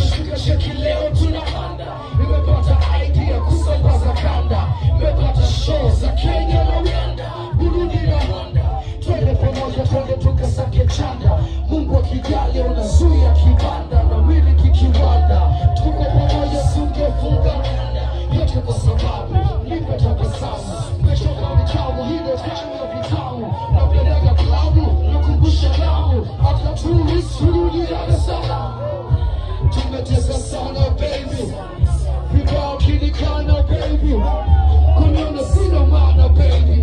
Shika sheki leo tunapanda. Nimepata idea kusambaza kanda. Nimepata show za Kenya na Uganda, Burundi na Rwanda. Twende pamoja, twende tukasake chanda. Mungu akijali unazuia kibanda na wili kikiwanda. Tuko pamoja tungefunga kanda. Yote kwa sababu nipe tabasamu. Mechoka vitamu hilo kama vitamu. Napeleka klabu nakumbusha damu. Hata turudi Dar es Salaam. Tumetesa sana baby. Vibao kinikana baby. Kuniona sina maana baby.